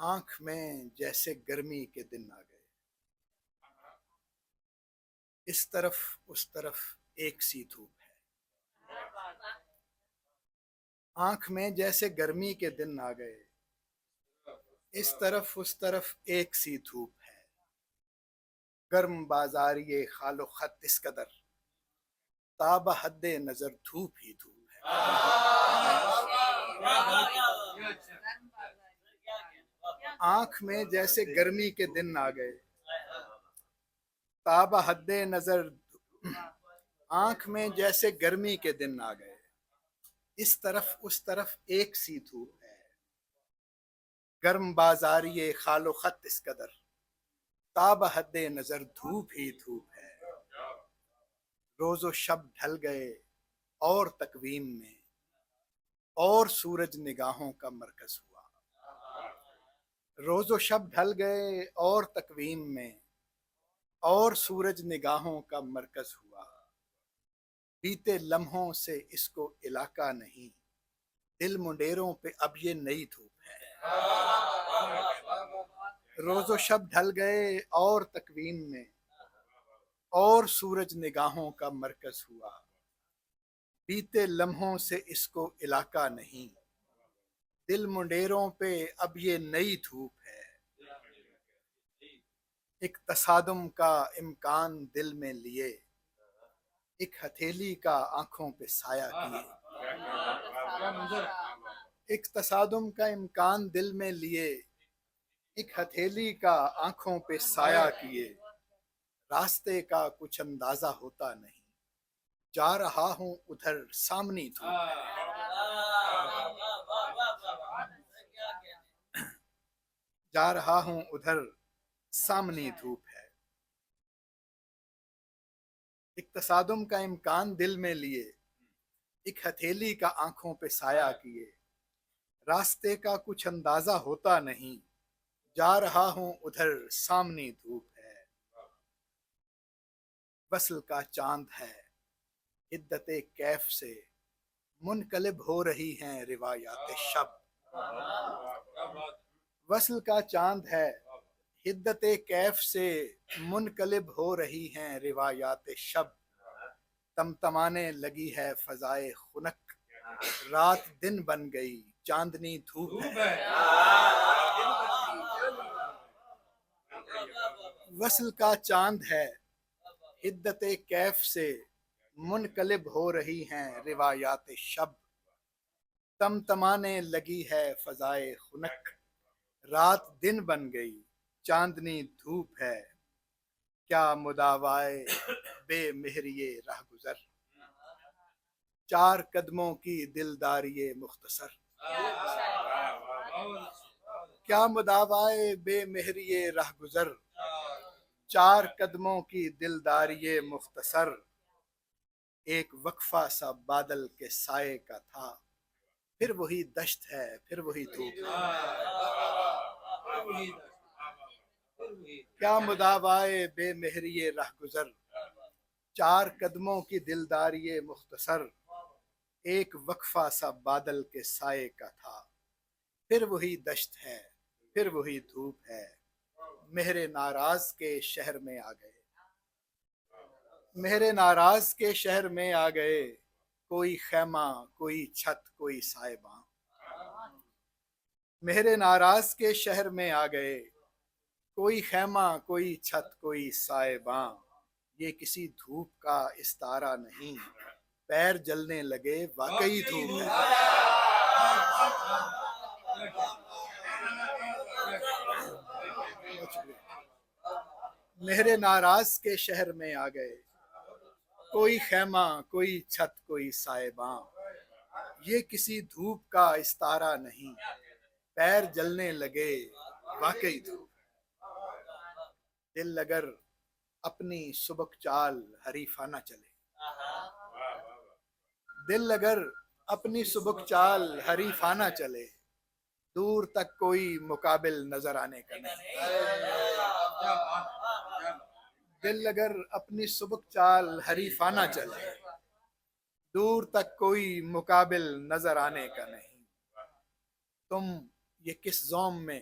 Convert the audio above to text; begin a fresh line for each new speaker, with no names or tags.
آنکھ میں جیسے گرمی کے دن آ گئے، اس طرف اس طرف ایک سی دھوپ ہے۔ آنکھ میں جیسے گرمی کے دن آ گئے، اس طرف اس طرف ایک سی دھوپ ہے۔ گرم بازاری خال و خط اس قدر، تاب حد نظر دھوپ ہی دھوپ ہے۔ آنکھ میں جیسے گرمی کے دن آ گئے، تاب حد نظر آنکھ میں جیسے گرمی کے دن آ گئے، اس طرف اس طرف ایک سی دھوپ ہے۔ گرم بازاری خال و خط اس قدر، تاب حد نظر دھوپ ہی دھوپ ہے۔ روز و شب ڈھل گئے اور تقویم میں، اور سورج نگاہوں کا مرکز ہوا۔ روز و شب ڈھل گئے اور تقویم میں، اور سورج نگاہوں کا مرکز ہوا۔ بیتے لمحوں سے اس کو علاقہ نہیں، دل منڈیروں پہ اب یہ نئی دھوپ ہے۔ روز و شب ڈھل گئے اور تقویم میں، اور سورج نگاہوں کا مرکز ہوا۔ بیتے لمحوں سے اس کو علاقہ نہیں، دل منڈیروں پہ اب یہ نئی دھوپ ہے۔ ایک تصادم کا امکان دل میں لیے، ایک ہتھیلی کا آنکھوں پہ سایہ کیے۔ ایک تصادم کا امکان دل میں لیے، ایک ہتھیلی کا آنکھوں پہ سایہ کیے۔ راستے کا کچھ اندازہ ہوتا نہیں، جا رہا ہوں ادھر سامنی دھوپ ہے۔ جا رہا ہوں ادھر سامنی دھوپ ہے۔ ایک تصادم کا امکان دل میں لیے، ایک ہتھیلی کا آنکھوں پہ سایہ کیے۔ راستے کا کچھ اندازہ ہوتا نہیں، جا رہا ہوں ادھر سامنی دھوپ ہے۔ وصل کا چاند ہے، حدت کیف سے منقلب ہو رہی ہیں روایات شب۔ وصل کا چاند ہے، حدت کیف سے منقلب ہو رہی ہیں روایات شب۔ تمتمانے لگی ہے فضائے خنک، رات دن بن گئی چاندنی دھوپ ہے۔ وصل کا چاند ہے، حدت کیف سے منقلب ہو رہی ہیں روایات شب۔ تمتمانے لگی ہے فضائے خنک، رات دن بن گئی چاندنی دھوپ ہے۔ کیا مداوائے بے مہری رہ گزر، چار قدموں کی دلداری مختصر۔ کیا مداوائے بے مہری رہ گزر، چار قدموں کی دلداری مختصر۔ ایک وقفہ سا بادل کے سائے کا تھا، پھر وہی دشت ہے پھر وہی دھوپ ہے۔ کیا مداوائے بے مہری رہ گزر، چار قدموں کی دلداری مختصر۔ ایک وقفہ سا بادل کے سائے کا تھا، پھر وہی دشت ہے پھر وہی دھوپ ہے۔ مہر ناراض کے شہر میں آ گئے، مہر ناراض کے شہر میں آ گئے۔ کوئی خیمہ کوئی چھت کوئی سائباں، مہر ناراض کے شہر میں آ گئے۔ کوئی خیمہ کوئی چھت کوئی سائباں، یہ کسی دھوپ کا استعارہ نہیں، پیر جلنے لگے واقعی دھوپ ہے۔ مہر ناراض کے شہر میں آ گئے، کوئی خیمہ کوئی چھت کوئی سائباں، یہ کسی دھوپ کا استعارہ نہیں، پیر جلنے لگے واقعی دھوپ۔ دل اگر اپنی سبک چال حریفانہ چلے، دل اگر اپنی سبک چال حریفانہ چلے، دور تک کوئی مقابل نظر آنے کا نہیں۔ دل اگر اپنی سبک چال حریفانہ چلے، دور تک کوئی مقابل نظر آنے کا نہیں۔ تم یہ کس زوم میں